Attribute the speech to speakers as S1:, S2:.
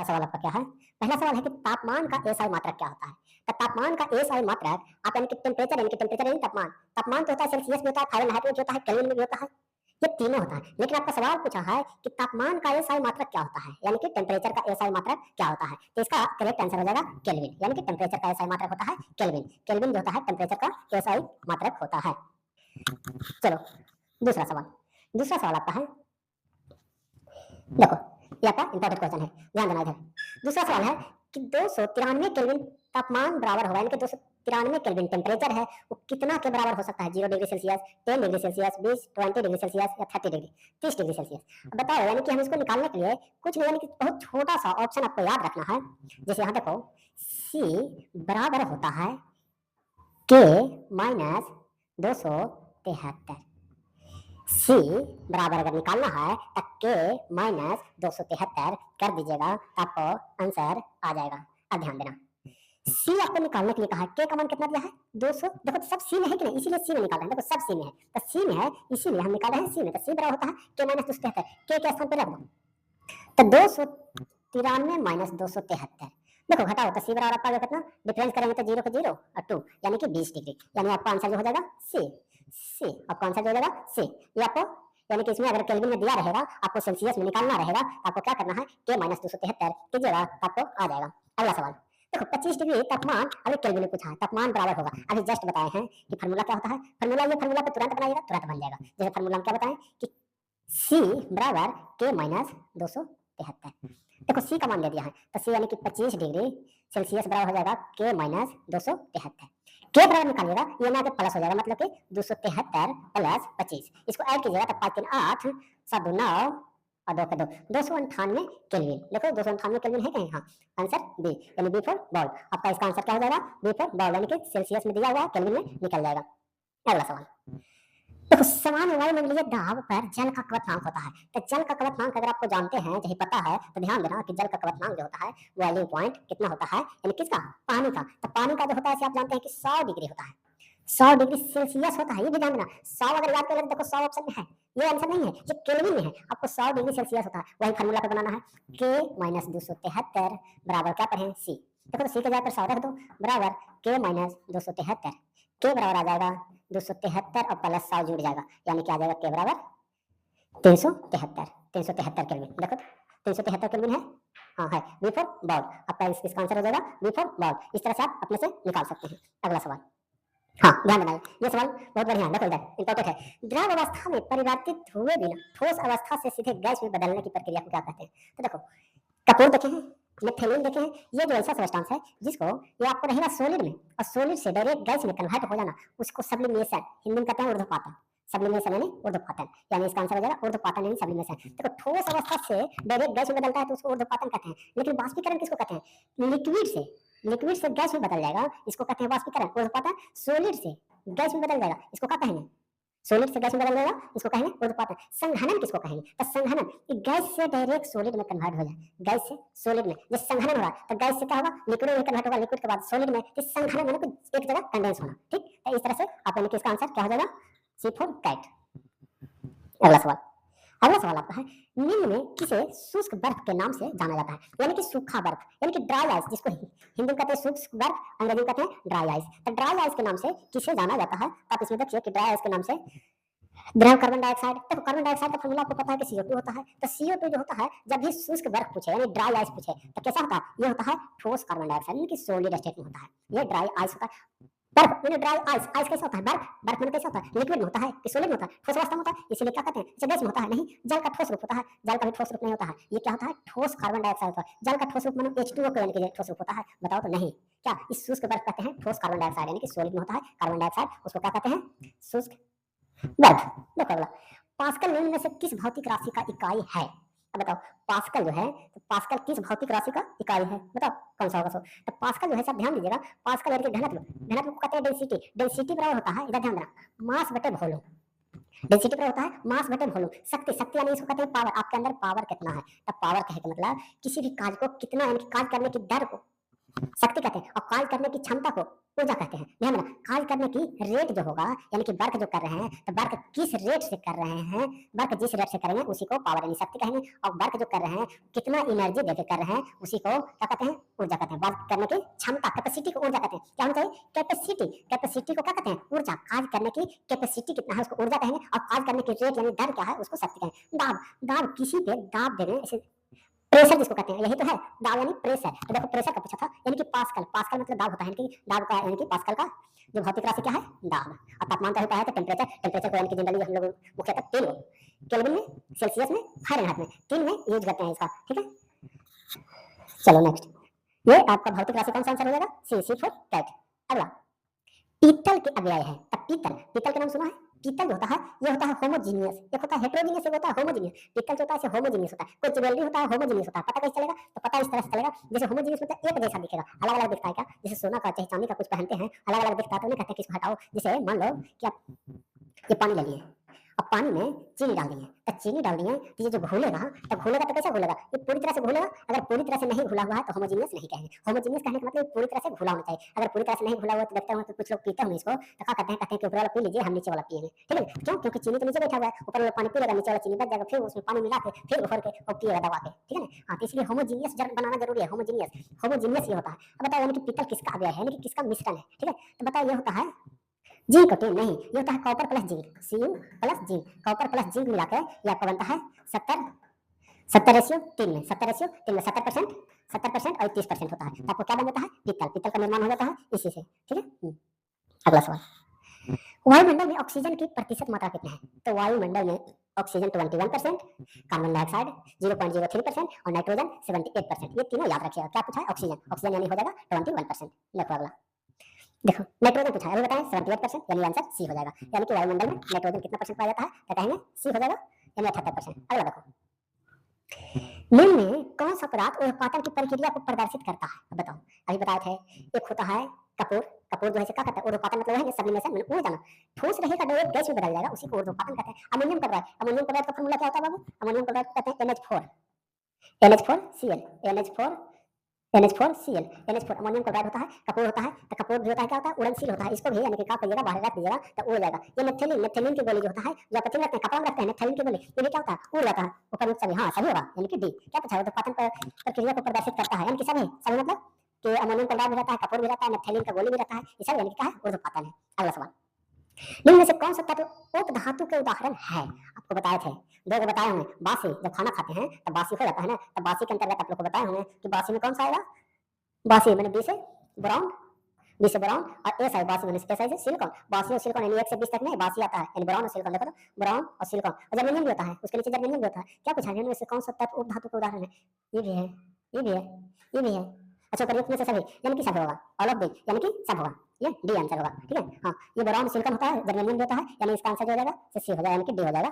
S1: पहला सवाल आपका क्या है? पहला सवाल है कि तापमान का एसआई मात्रक क्या होता है? तो तापमान का एसआई मात्रक आप यानी कि टेम्परेचर यानी तापमान, तापमान तो होता है सेल्सियस में होता है, फ़ारेनहाइट में भी होता है, केल्विन में भी होता है, ये तीनों होता है। लेकिन आपका सवाल पूछा है कि तापमान का एसआई मात्रक क्या होता है, यानी कि टेम्परेचर का एसआई मात्रक क्या होता है? तो इसका करेक्ट आंसर हो जाएगा केल्विन, यानी कि टेम्परेचर का एसआई मात्रक होता है केल्विन। केल्विन जो होता है टेम्परेचर का एसआई मात्रक होता है। चलो दूसरा सवाल, दूसरा सवाल आपका है, देखो ये आपका इंपॉर्टेंट क्वेश्चन है, ध्यान देना इधर। दूसरा सवाल है कि 293 केल्विन तापमान बराबर होगा, यानी कि 293 केल्विन टेम्परेचर है, वो कितना के बराबर हो सकता है? 0 degree Celsius, 10 degree Celsius, 20 degree Celsius या 30 डिग्री 30 डिग्री सेल्सियस। अब बताओ, यानी कि हम इसको निकालने के लिए कुछ नहीं, यानी कि बहुत छोटा सा ऑप्शन आपको याद रखना है। जैसे यहाँ देखो, सी बराबर होता है के माइनस 273। सी बराबर अगर निकालना है तो के माइनस 273 कर दीजिएगा, आपको आंसर आ जाएगा। अब ध्यान देना, सी आपको निकालने के लिए कहा है, के का मान कितना दिया है? 200। देखो तो सब सी में है कि नहीं, इसीलिए सी में निकाल रहे हैं। देखो सब सी में है, तो सी में है इसीलिए हम निकाल रहे हैं सी में। तो सी बराबर होता है के माइनस 273, के स्थान पे रख दो, तो 293 माइनस 273। देखो घटाओ तो सी बराबर आपका कितना, डिफरेंस करेंगे तो 0 को 0 और 2 यानी कि 20 डिग्री, यानी आपका आंसर जो हो जाएगा सी। सी आपका आंसर जो हो जाएगा सी। ये आपको यानी कि इसमें अगर केल्विन में दिया रहेगा, आपको सेल्सियस में निकालना रहेगा, आपको क्या करना है, के माइनस 273 कीजिएगा, आपको आ जाएगा। अगला सवाल देखो, 25 डिग्री तापमान अभी केल्विन में पूछा है, तापमान बराबर होगा, अभी जस्ट बताए हैं कि फार्मूला क्या होता है। फार्मूला ये फार्मूला पे तुरंत बनाइएगा, तुरंत बन जाएगा। जैसे फार्मूला हम क्या बताएं कि सी बराबर के माइनस 273। देखो सी का मान दे दिया है, तो सी यानी कि 25 डिग्री सेल्सियस बराबर हो जाएगा के माइनस 273। के बराबर निकालिएगा, ये ना प्लस हो जाएगा, मतलब कि 273 प्लस 25, इसको ऐड कीजिएगा तो 5 3 8 7 2 9 और 2 का 2 298 केल्विन। देखो 298 केल्विन है कहीं? हाँ, आंसर बी, यानी बी फॉर बॉल। आपका इसका आंसर क्या हो जाएगा? बी फॉर बॉल, यानी कि सेल्सियस में दिया हुआ है, केल्विन में निकल जाएगा। अगला सवाल देखो, समान वायुमंडलीय दाब पर जल का क्वथनांक होता है। तो जल का क्वथनांक अगर आपको जानते हैं, यही पता है, तो ध्यान देना कि जल का क्वथनांक जो होता है बॉइलिंग पॉइंट कितना होता है, यानी किसका? पानी का। तो पानी का जो होता है आप जानते हैं कि 100 डिग्री होता है, 100 डिग्री सेल्सियस होता है, ये भी ध्यान देना। 100 अगर याद कर देखो 100 ऑप्शन में है, ये आंसर नहीं है, ये केल्विन में है। आपको 100 डिग्री सेल्सियस होता है, वही फार्मूला पे बनाना है, के माइनस 273 बराबर क्या करें? सी। देखो तो सी के जगह पर 100 रख दो, बराबर के माइनस 273, के बराबर आ जाएगा 273 और प्लस 100 जुड़ जाएगा, यानी क्या आ जाएगा? के बराबर 373। 373 केल्विन। देखो 373 केल्विन है, हाँ है, बी फॉर बॉल। आपका इसका आंसर हो जाएगा बी फॉर बॉल। इस तरह से आप अपने से निकाल सकते हैं। अगला सवाल, हाँ ध्यान देना, ये सवाल बहुत बढ़िया है, देखो इधर इंपॉर्टेंट है। द्रव अवस्था में परिवर्तित हुए बिना ठोस अवस्था से सीधे गैस में बदलने की प्रक्रिया को क्या कहते हैं? तो देखो कपूर देखे हैं, मेथेलिन देखे हैं, ये जो ऐसा सब्सटेंस है जिसको ये आपको रहेगा सॉलिड में, और सॉलिड से डायरेक्ट गैस में कन्वर्ट हो जाना, उसको सब्लिमेशन हिंदी में कहते हैं ऊर्ध्वपातन। सब्लिमेशन यानी ऊर्ध्वपातन, यानी इसका आंसर हो जाएगा ऊर्ध्वपातन यानी सब्लिमेशन। देखो ठोस अवस्था से डायरेक्ट गैस में बदलता है तो उसको ऊर्ध्वपातन कहते हैं, लेकिन वाष्पीकरण किसको कहते हैं? लिक्विड से गैस में बदल जाएगा, इसको कहते हैं वाष्पीकरण। ऊर्ध्वपातन सॉलिड से गैस में बदल जाएगा, इसको क्या कहेंगे? सॉलिड से गैस में बदल जाएगा, इसको कहेंगे ऊर्ध्वपातन। संघनन किसको कहेंगे? तो संघनन गैस से डायरेक्ट सॉलिड में कन्वर्ट हो जाए, गैस से सॉलिड में जैसे संघनन हो रहा है, तो गैस से क्या होगा? लिक्विड में कन्वर्ट होगा, लिक्विड के बाद सॉलिड में, तो संघनन यानी कि एक जगह कंडेंस होना। ठीक, तो इस तरह से आप यानी कि इसका आंसर क्या हो जाएगा? सी फॉर कैट। अगला सवाल, अगला सवाल आपका है, निम्न में किसे शुष्क बर्फ के नाम से जाना जाता है? यानी कि सूखा बर्फ, यानी कि ड्राई आइस, जिसको हिंदी में कहते हैं शुष्क बर्फ, अंग्रेजी में कहते हैं ड्राई आइस। तो ड्राई आइस के नाम से किसे जाना जाता है? आप इसमें देखिए कि ड्राई आइस के नाम से द्रव कार्बन डाइऑक्साइड। देखो कार्बन डाइऑक्साइड का फॉर्मूला आपको पता है कि CO2 होता है। तो CO2 जो होता है, जब भी शुष्क बर्फ पूछे यानी ड्राई आइस पूछे, तो कैसा होता है? ये होता है ठोस कार्बन डाइऑक्साइड, यानी कि सॉलिड स्टेट में होता है, ये ड्राई आइस होता है। बर्फ यानी ड्राई आइस, आइस कैसा होता है? बर्फ में कैसा होता है? लिक्विड में होता है कि सॉलिड में होता है? ठोस अवस्था में होता है, इसीलिए क्या कहते हैं? अच्छा गैस में होता है? नहीं, जल का ठोस रूप होता है। जल का भी ठोस रूप नहीं होता है, ये क्या होता है? ठोस कार्बन डाइऑक्साइड होता है। जल का ठोस रूप मानो H2O यानी कि ठोस रूप होता है? बताओ तो नहीं, क्या इस शुष्क बर्फ कहते हैं ठोस कार्बन डाइऑक्साइड, यानी कि सॉलिड में होता है कार्बन डाइऑक्साइड, उसको क्या कहते हैं? शुष्क बर्फ। देखो अगला, पास्कल निम्न में से किस भौतिक राशि का इकाई है? अब बताओ पास्कल जो है, तो पास्कल किस भौतिक राशि का इकाई है? बताओ कौन सा होगा? सो तो पास्कल जो है, सब ध्यान दीजिएगा, पास्कल यानी कि घनत्व, घनत्व को कहते हैं डेंसिटी। डेंसिटी बराबर होता है, इधर ध्यान देना, मास बटे वॉल्यूम। डेंसिटी बराबर होता है मास बटे वॉल्यूम। शक्ति, शक्ति यानी इसको कहते हैं पावर, आपके अंदर पावर कितना है। तब पावर कहे का मतलब किसी भी कार्य को कितना, यानी कि कार्य करने की दर को शक्ति कहते हैं, और कार्य करने की क्षमता को ऊर्जा कहते हैं। ध्यान रखना, कार्य करने की रेट जो होगा, यानी कि वर्क जो कर रहे हैं, तो वर्क किस रेट से कर रहे हैं, वर्क जिस रेट से करेंगे उसी को पावर यानी शक्ति कहेंगे, और वर्क जो कर रहे हैं कितना एनर्जी देकर कर रहे हैं उसी को क्या कहते हैं, ऊर्जा कहते हैं। वर्क करने की क्षमता, कैपेसिटी को ऊर्जा कहते हैं। क्या होना चाहिए, कैपेसिटी, कैपेसिटी को क्या कहते हैं, ऊर्जा। कार्य करने की कैपेसिटी कितना है उसको ऊर्जा कहेंगे, और कार्य करने की रेट यानी दर क्या है उसको शक्ति कहेंगे। दाब, दाब किसी पे दाब दे रहे हैं, प्रेशर जिसको कहते हैं, यही तो है दाब यानी प्रेशर। तो देखो प्रेशर का पूछा था, यानी कि पास्कल, पास्कल मतलब दाब होता है, यानी कि दाब का यानी कि पास्कल का जो भौतिक राशि क्या है, दाब। और तापमान का होता है तो टेम्परेचर, टेम्परेचर को यानी कि जनरली हम लोग मुख्यतः 3 केल्विन में, सेल्सियस में, फारेनहाइट में, 3 में यूज करते हैं इसका, ठीक है। चलो नेक्स्ट, ये आपका भौतिक राशि कौन सा आंसर हो जाएगा, सी फॉर कैट। अगला पीतल के अव्यय है, तब पीतल, पीतल का नाम सुना है, पीतल जो होता है ये होता है होमोजीनियस, एक होता है हेटेरोजीनियस, एक होता है होमोजीनियस। पीतल जो होता है होमोजीनियस होता है, कोई ज्वेलरी होता है होमोजीनियस होता है, पता कैसे चलेगा, तो पता इस तरह से चलेगा, जैसे होमोजीनियस मतलब एक जैसा दिखेगा, अलग अलग दिखता है क्या, जैसे सोना का चाहे चांदी का कुछ पहनते हैं अलग अलग दिखता है, तो नहीं कहते कि इसको हटाओ। जैसे मान लो कि आप ये पानी ले लिए, अब पानी में चीनी डाल दिए, तो चीनी डाल दिए तो ये जो घुलेगा, तो घुलेगा तो कैसे घुलेगा, ये पूरी तरह से घुलेगा। अगर पूरी तरह से नहीं घुला हुआ है तो होमोजीनियस नहीं कहेंगे। होमोजीनियस कहने का मतलब पूरी तरह से घुला होना चाहिए। अगर पूरी तरह से नहीं घुला हुआ तो देखते हैं कि कुछ लोग पीते होंगे इसको, तो क्या कहते हैं कि ऊपर वाला पी लीजिए, हम नीचे वाला पिएंगे, ठीक है। क्यों, क्योंकि चीनी तो नीचे बैठा हुआ है, ऊपर वाला पानी पी लेगा, नीचे वाला चीनी बच जाएगा, फिर उसमें पानी मिला के फिर उफर के और पिएगा दबा के, ठीक है ना। हाँ, तो इसलिए होमोजीनियस बनाना जरूरी है। होमोजीनियस, होमोजीनियस ये होता है। अब बताओ यानी कि पीतल किसका अव्यय है, यानी कि किसका मिश्रण है, ठीक है। तो बताओ ये होता है जिंक, टीन नहीं, ये होता है copper plus zinc, Cu plus zinc, copper plus zinc मिलाकर ये आपका बनता है 70 रेशियो 3 में, 70 रेशियो 3 में 70% और 30% होता है, तो आपको क्या बन जाता है, पीतल। पीतल का निर्माण हो जाता है इसी से, ठीक है। अगला सवाल, वायुमंडल में ऑक्सीजन की प्रतिशत मात्रा कितनी है, तो वायुमंडल में ऑक्सीजन 21%, कार्बन डाइऑक्साइड 0.03% और नाइट्रोजन 78%। ये तीनों याद रखिएगा। क्या पूछा है, ऑक्सीजन, ऑक्सीजन यानी हो जाएगा 21%। देखो अगला, देखो नाइट्रोजन पूछा है, अभी बताएं 78%, यानी आंसर सी हो जाएगा। यानी कि वायुमंडल में नाइट्रोजन कितना परसेंट पाया जाता है, तो कहेंगे सी हो जाएगा, यानी 78%। अगला देखो, निम्न में कौन सा पदार्थ ऊर्ध्वपातन की प्रक्रिया को प्रदर्शित करता है, अब बताओ। अभी बताए थे एक होता है कपूर, कपूर जो है क्या करता है, ऊर्ध्वपातन मतलब है सब्लिमेशन, मैंने उड़ जाना, ठोस रहेगा डायरेक्ट गैस में बदल जाएगा, उसी को ऊर्ध्वपातन कहते हैं। अमोनियम क्लोराइड, अमोनियम क्लोराइड का फार्मूला क्या होता है बाबू, अमोनियम क्लोराइड कहते हैं NH4Cl, NH4Cl, NH4 ammonium chloride होता है। कपूर होता है, तो कपूर भी होता है क्या होता है, उड़नशील होता है। इसको भी यानी कि क्या करिएगा, बाहर रख दीजिएगा तो उड़ जाएगा। ये नेफ्थेलिन, नेफ्थेलिन की गोली जो होता है, जो आप रखते हैं कपड़ा में रखते हैं, नेफ्थेलिन की गोली, ये भी क्या होता है, उड़ जाता है ऊपर नीचे सभी। हाँ सभी होगा, यानी कि डी। क्या पूछा है, तो पाचन प्रक्रिया को प्रदर्शित करता है, यानी कि सभी सभी मतलब कि अमोनियम क्लोराइड भी रहता है, कपूर भी रहता है, नेफ्थेलिन का गोली भी रहता है, ये सब यानी कि क्या है, ऊर्ध्वपातन है। अगला सवाल, निम्न में से कौन सा तत्व उपधातु के उदाहरण है, आपको बताए थे, दो को बताए होंगे। बासी, जब खाना खाते हैं तब बासी हो जाता है ना, तब बासी के अंतर्गत आप लोग को बताए होंगे कि बासी में कौन सा आएगा, बासी मैंने बी से ब्राउन, बी से ब्राउन, और ए साइड बासी मैंने एस से सिलिकॉन। बासी और सिलिकॉन यानी 1 से 20 तक में बासी आता है, यानी ब्राउन और सिलिकॉन। देखो तो ब्राउन और सिलिकॉन, और जर्मेनियम भी होता है, उसके नीचे जर्मेनियम भी होता है। क्या पूछा है, इससे कौन सा तत्व उपधातु का उदाहरण है, ये भी है, ये भी है, ये भी है। अच्छा प्रयुक्त में से सभी, यानी कि सब होगा, ऑल ऑफ दिस यानी कि सब होगा, ये डी आंसर होगा, ठीक है। हाँ, ये ब्राउन सिलिकॉन होता है, जर्मेनियम भी होता है, यानी इसका आंसर जो हो जाएगा सी हो जाएगा, यानी कि डी हो जाएगा।